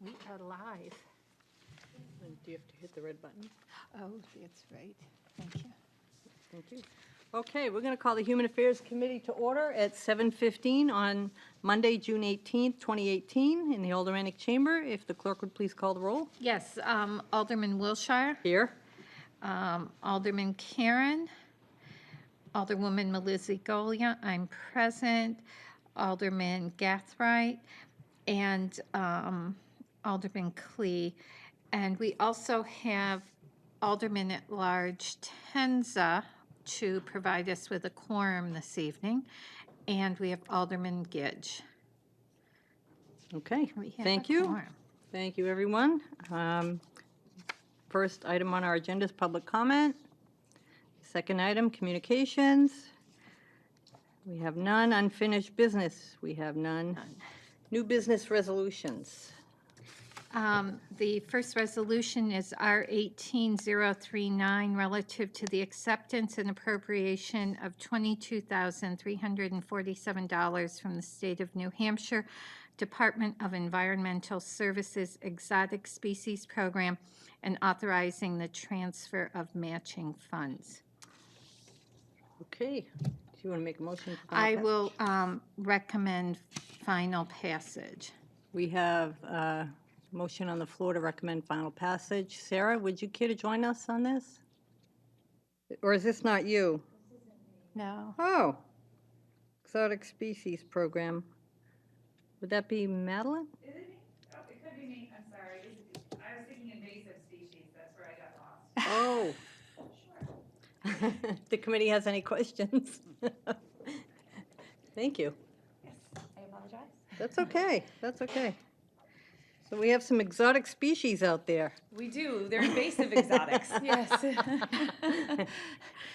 We are live. Do you have to hit the red button? Oh, that's right. Thank you. Thank you. Okay, we're going to call the Human Affairs Committee to order at 7:15 on Monday, June 18th, 2018, in the Aldermanic Chamber. If the clerk would please call the roll. Yes, Alderman Wilshire, Here. Alderman Karen, Alderwoman Melissa Golia, I'm present, Alderman Gathright, and Alderman Klee. And we also have Alderman at Large Tenza to provide us with a quorum this evening, and we have Alderman Gidge. Okay, We have thank a you. quorum. Thank you, everyone. First item on our agenda is public comment. Second item, communications. We have none. Unfinished business, we have none. New business resolutions. The first resolution is R18039 relative to the acceptance and appropriation of $22,347 from the State of New Hampshire Department of Environmental Services Exotic Species Program and authorizing the transfer of matching funds. Okay, do you want to make a motion? for final I passage? will recommend final passage. We have a motion on the floor to recommend final passage. Sarah, would you care to join us on this? Or is this not you? No. Oh, Exotic Species Program. Would that be Madeline? Is it me? Oh, it could be me. I'm sorry. I was thinking invasive species. That's where I got lost. Oh. Sure. The committee has any questions? Thank you. Yes, I apologize. That's okay. That's okay. So we have some exotic species out there. We do. They're invasive exotics. Yes.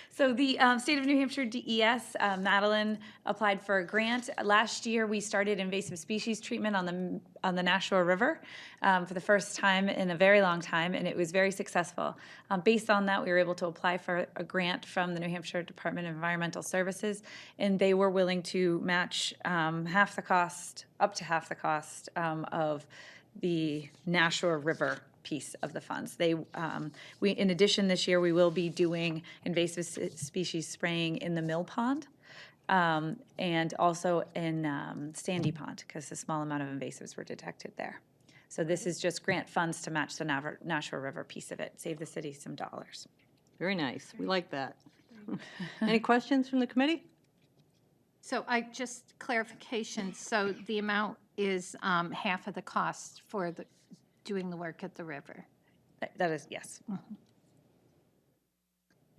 So the state of New Hampshire DES, Madeline applied for a grant. Last year, we started invasive species treatment on the Nashua River for the first time in a very long time, and it was very successful. Based on that, we were able to apply for a grant from the New Hampshire Department of Environmental Services, and they were willing to match half the cost, up to half the cost of the Nashua River piece of the funds. In addition, this year we will be doing invasive species spraying in the Mill Pond and also in Sandy Pond because a small amount of invasives were detected there. So this is just grant funds to match the Nashua River piece of it, save the city some dollars. Very nice. We like that. Any questions from the committee? So just clarification, so the amount is half of the cost for doing the work at the river? That is, yes.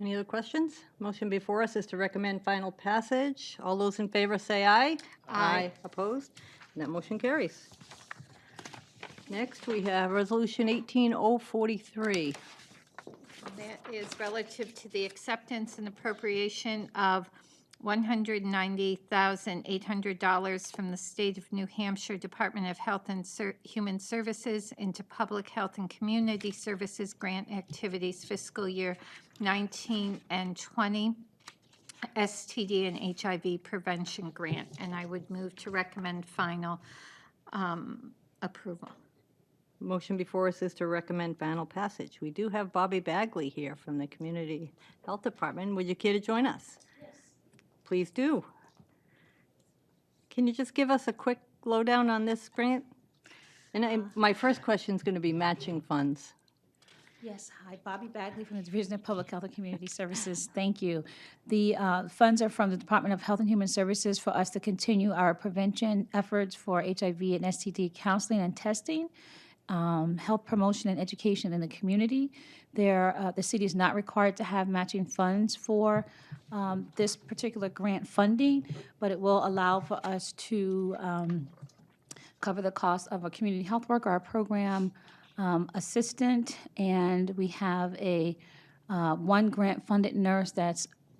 Any other questions? Motion before us is to recommend final passage. All those in favor say aye. Aye. Opposed? And that motion carries. Next, we have Resolution 18043. That is relative to the acceptance and appropriation of $190,800 from the State of New Hampshire Department of Health and Human Services into Public Health and Community Services Grant Activities fiscal year 19 and 20, STD and HIV Prevention Grant. And I would move to recommend final approval. Motion before us is to recommend final passage. We do have Bobby Bagley here from the Community Health Department. Would you care to join us? Please do. Can you just give us a quick lowdown on this grant? And my first question is going to be matching funds. Yes, hi, Bobby Bagley from the Division of Public Health and Community Services. Thank you. The funds are from the Department of Health and Human Services for us to continue our prevention efforts for HIV and STD counseling and testing, health promotion and education in the community. The city is not required to have matching funds for this particular grant funding, but it will allow for us to cover the cost of a community health worker, our program assistant, and we have a one grant-funded nurse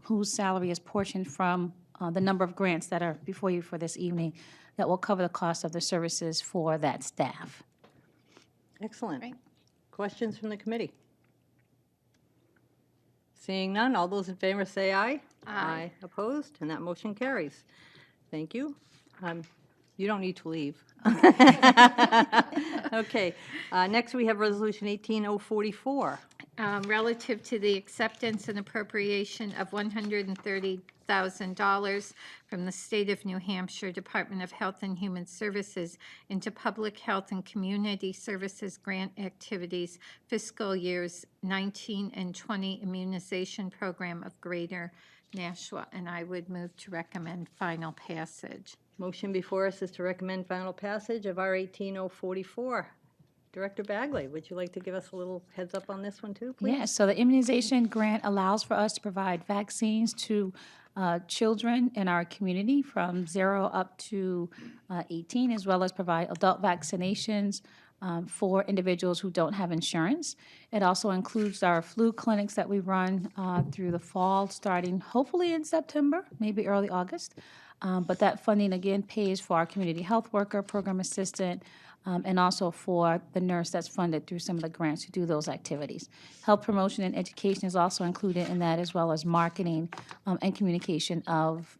whose salary is portioned from the number of grants that are before you for this evening that will cover the cost of the services for that staff. Excellent. Right. Questions from the committee? Seeing none, all those in favor say aye. Aye. Opposed? And that motion carries. Thank you. You don't need to leave. Okay, next we have Resolution 18044. Relative to the acceptance and appropriation of $130,000 from the State of New Hampshire Department of Health and Human Services into Public Health and Community Services grant activities fiscal years 19 and 20 immunization program of Greater Nashua. And I would move to recommend final passage. Motion before us is to recommend final passage of R 18044. Director Bagley, would you like to give us a little heads up on this one too, please? Yes, so the immunization grant allows for us to provide vaccines to children in our community from 0 up to 18, as well as provide adult vaccinations for individuals who don't have insurance. It also includes our flu clinics that we run through the fall, starting hopefully in September, maybe early August. But that funding, again, pays for our community health worker, program assistant, and also for the nurse that's funded through some of the grants to do those activities. Health promotion and education is also included in that, as well as marketing and communication of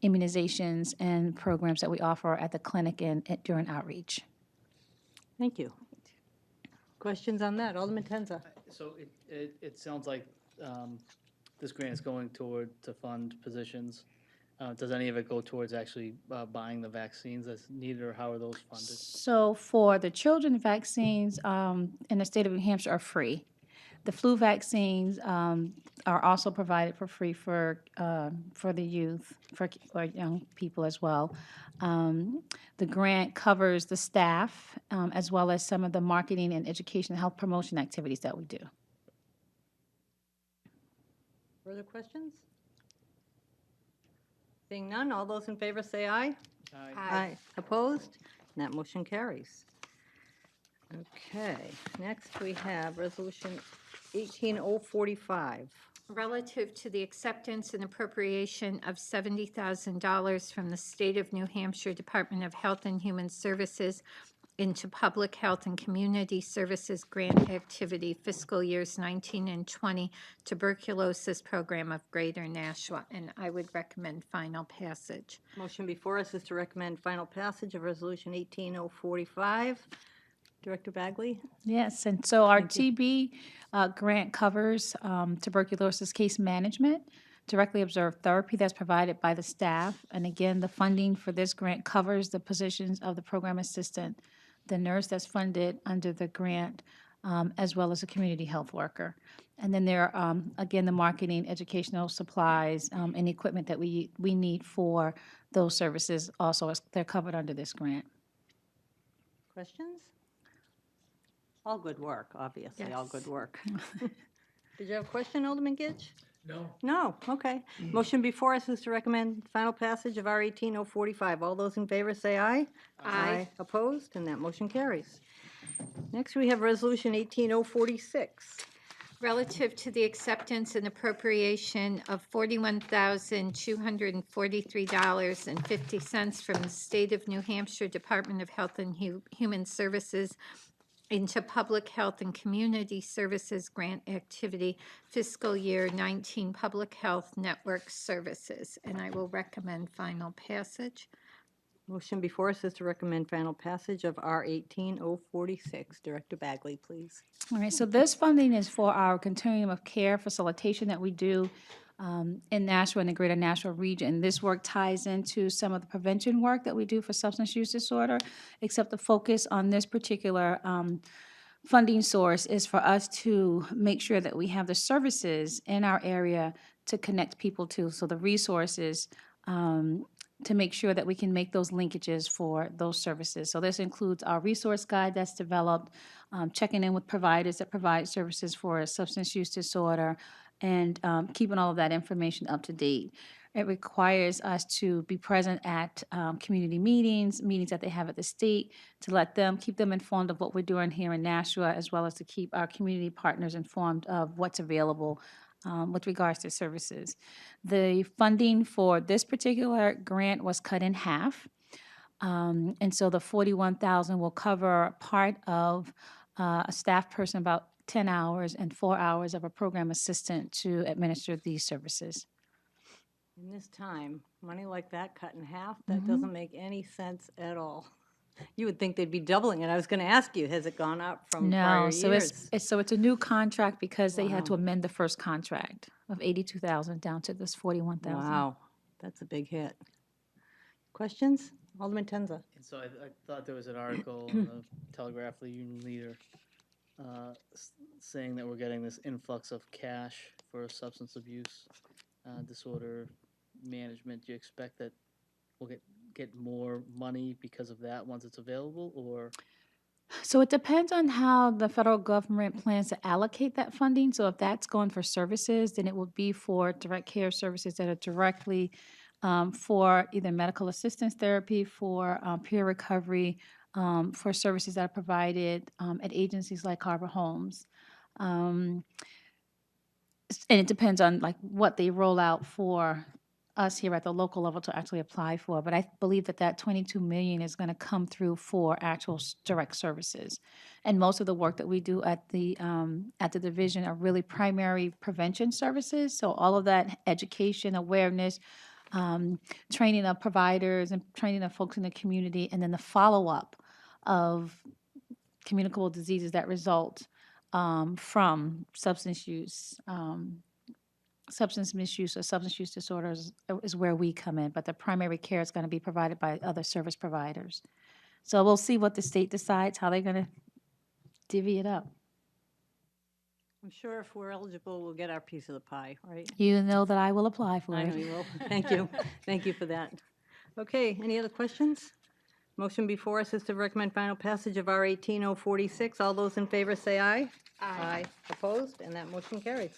immunizations and programs that we offer at the clinic and during outreach. Thank you. Questions on that? Alderman Tenza. So it sounds like this grant is going toward to fund positions. Does any of it go towards actually buying the vaccines that's needed, or how are those funded? So for the children, vaccines in the state of New Hampshire are free. The flu vaccines are also provided for free for the youth, for young people as well. The grant covers the staff as well as some of the marketing and education and health promotion activities that we do. Further questions? Seeing none, all those in favor say aye. Aye. Opposed? And that motion carries. Okay, next we have Resolution 18045. Relative to the acceptance and appropriation of $70,000 from the State of New Hampshire Department of Health and Human Services into Public Health and Community Services grant activity fiscal years 19 and 20 tuberculosis program of Greater Nashua. And I would recommend final passage. Motion before us is to recommend final passage of Resolution 18045. Director Bagley? Yes, and so our TB grant covers tuberculosis case management, directly observed therapy that's provided by the staff. And again, the funding for this grant covers the positions of the program assistant, the nurse that's funded under the grant, as well as a community health worker. And then there are, again, the marketing, educational supplies, and equipment that we need for those services also, they're covered under this grant. Questions? All good work, obviously, all Yes. good work. Did you have a question, Alderman Gidge? No. No, okay. Motion before us is to recommend final passage of R 18045. All those in favor say aye. Aye. Opposed? And that motion carries. Next, we have Resolution 18046. Relative to the acceptance and appropriation of $41,243.50 from the State of New Hampshire Department of Health and Human Services into Public Health and Community Services grant activity fiscal year 19 Public Health Network Services. And I will recommend final passage. Motion before us is to recommend final passage of R 18046. Director Bagley, please. All right, so this funding is for our continuum of care facilitation that we do in Nashua and the Greater Nashua region. This work ties into some of the prevention work that we do for substance use disorder, except the focus on this particular funding source is for us to make sure that we have the services in our area to connect people to, so the resources to make sure that we can make those linkages for those services. So this includes our resource guide that's developed, checking in with providers that provide services for substance use disorder, and keeping all of that information up to date. It requires us to be present at community meetings that they have at the state, to let them, keep them informed of what we're doing here in Nashua, as well as to keep our community partners informed of what's available with regards to services. The funding for this particular grant was cut in half. And so the $41,000 will cover part of a staff person, about 10 hours, and 4 hours of a program assistant to administer these services. In this time, money like that cut in half, that doesn't make any sense at all. You would think they'd be doubling it. I was going to ask you, has it gone up from prior No, so years? it's a new contract because they had to Wow. amend the first contract of 82,000 down to this 41,000. Wow, that's a big hit. Questions? Alderman Tenza. And so I thought there was an article in the Telegraph, the Union Leader, saying that we're getting this influx of cash for substance abuse disorder management. Do you expect that we'll get more money because of that once it's available, or? So it depends on how the federal government plans to allocate that funding. So if that's going for services, then it will be for direct care services that are directly for either medical assistance therapy, for peer recovery, for services that are provided at agencies like Harbor Homes. Um, and it depends on like what they roll out for us here at the local level to actually apply for. But I believe that that 22 million is going to come through for actual direct services. And most of the work that we do at the division are really primary prevention services. So all of that education, awareness, training of providers and training of folks in the community, and then the follow-up of communicable diseases that result from substance use, substance misuse or substance use disorders is where we come in, but the primary care is going to be provided by other service providers. So we'll see what the state decides, how they're going to divvy it up. I'm sure if we're eligible, we'll get our piece of the pie, right? You know that I will apply for I know it. you will. Thank you. Thank you for that. Okay, any other questions? Motion before us is to recommend final passage of R 18046. All those in favor say aye. Aye. Opposed? And that motion carries.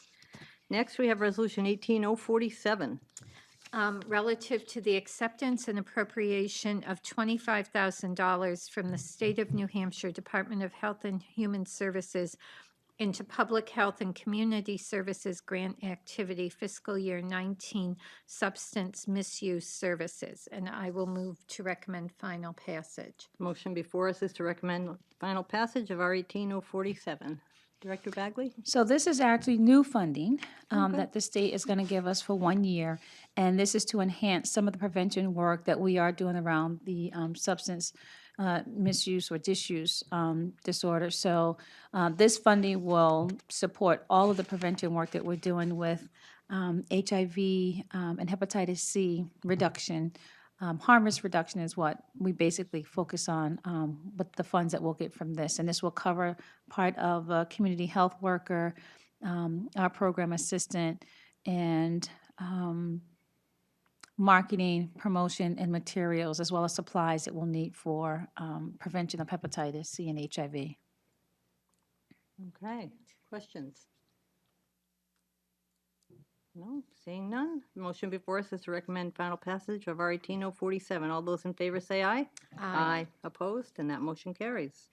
Next, we have Resolution 18047. Relative to the acceptance and appropriation of $25,000 from the State of New Hampshire Department of Health and Human Services into Public Health and Community Services Grant Activity Fiscal Year 19 Substance Misuse Services. And I will move to recommend final passage. Motion before us is to recommend final passage of R 18047. Director Bagley? So this is actually new funding that the state is going to give us for 1 year. And this is to enhance some of the prevention work that we are doing around the substance misuse or disuse disorder. So this funding will support all of the prevention work that we're doing with HIV and hepatitis C reduction. Harm risk reduction is what we basically focus on with the funds that we'll get from this. And this will cover part of a community health worker, our program assistant, and marketing, promotion, and materials, as well as supplies that we'll need for prevention of hepatitis C and HIV. Okay, questions? No, seeing none. Motion before us is to recommend final passage of R 18047. All those in favor say aye. Aye. Opposed? And that motion carries.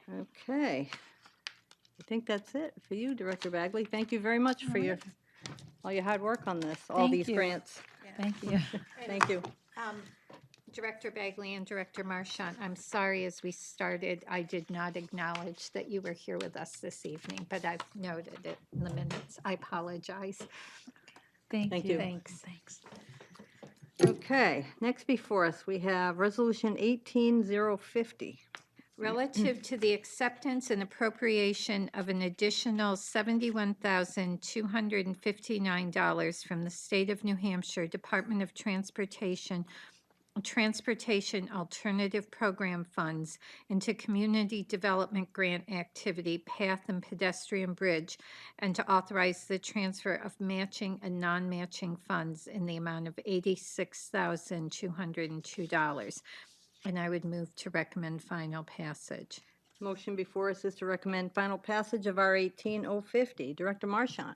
Okay. I think that's it for you, Director Bagley. Thank you very much for all your hard work on this, all Thank these you. grants. Thank you. Thank you. Director Bagley and Director Marchant, I'm sorry, as we started, I did not acknowledge that you were here with us this evening, but I've noted it in the minutes. I apologize. Thank you. Thanks. Okay, next before us, we have Resolution 18050. Relative to the acceptance and appropriation of an additional $71,259 from the State of New Hampshire Department of Transportation Alternative Program Funds into Community Development Grant Activity Path and Pedestrian Bridge, and to authorize the transfer of matching and non-matching funds in the amount of $86,202. And I would move to recommend final passage. Motion before us is to recommend final passage of R 18050. Director Marchant,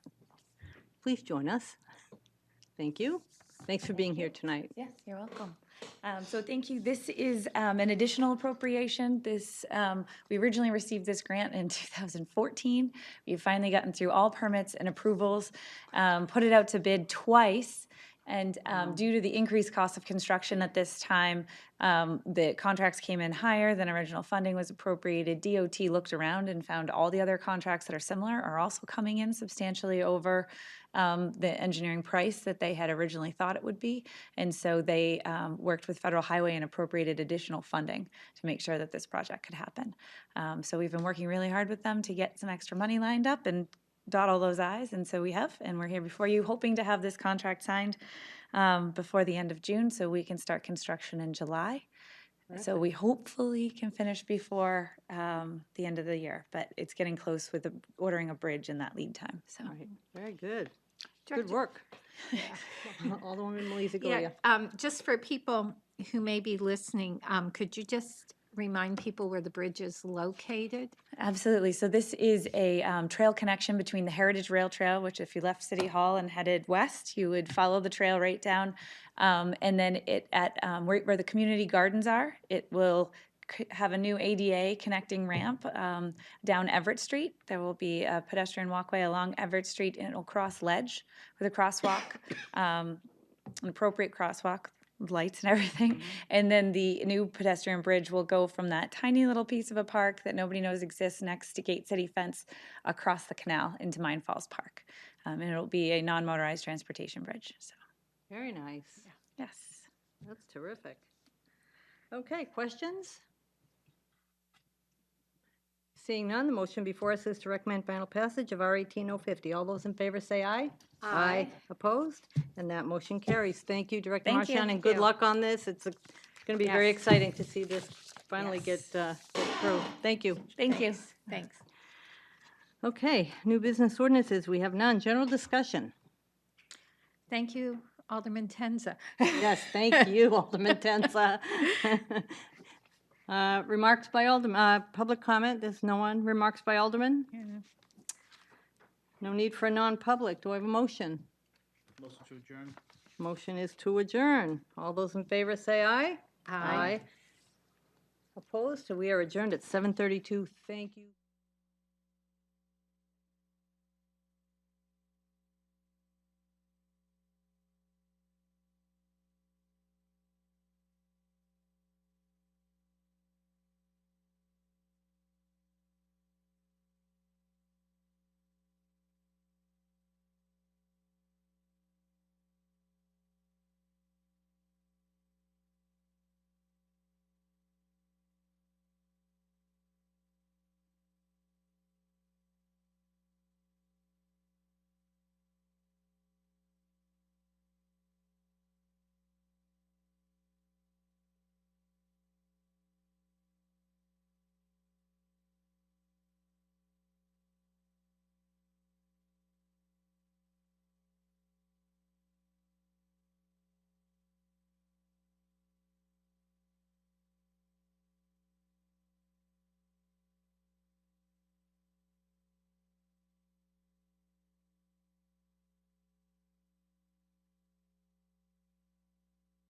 please join us. Thank you. Thanks for being here tonight. Yes, you're welcome. So thank you. This is an additional appropriation. We originally received this grant in 2014. We've finally gotten through all permits and approvals, put it out to bid twice, And due to the increased cost of construction at this time, the contracts came in higher than original funding was appropriated. DOT looked around and found all the other contracts that are similar are also coming in substantially over the engineering price that they had originally thought it would be. And so they worked with Federal Highway and appropriated additional funding to make sure that this project could happen. So we've been working really hard with them to get some extra money lined up and dot all those i's, and so we have, and we're here before you, hoping to have this contract signed before the end of June, so we can start construction in July. So we hopefully can finish before the end of the year, but it's getting close with ordering a bridge in that lead time, so. All right, very good. Good Director- work. Alderwoman Melissa Yeah, Goya. just for people who may be listening, could you just remind people where the bridge is located? Absolutely. So this is a trail connection between the Heritage Rail Trail, which if you left City Hall and headed west, you would follow the trail right down. And then it at where the community gardens are, it will have a new ADA connecting ramp down Everett Street. There will be a pedestrian walkway along Everett Street, and it'll cross ledge with a crosswalk, an appropriate crosswalk, lights and everything. And then the new pedestrian bridge will go from that tiny little piece of a park that nobody knows exists next to Gate City fence across the canal into Mine Falls Park. And it'll be a non-motorized transportation bridge. So, Very nice. yes. That's terrific. Okay, questions? Seeing none, the motion before us is to recommend final passage of R 18050. All those in favor say aye. Aye. Opposed? And that motion carries. Thank you, Director Thank you. Marchand, and good luck on this. It's going to be very Yes. exciting to see this finally get through. Thank you. Thank you. Thanks. Okay, new business ordinances, we have none. General discussion. Thank you, Alderman Tenza. Yes, thank you, Alderman Tenza. Remarks by Alderman, public comment, there's no one. Remarks by Alderman? No need for a non-public. Do I have a motion? Motion to adjourn. Motion is to adjourn. All those in favor say aye. Opposed? So we are adjourned at 7:32. Thank you.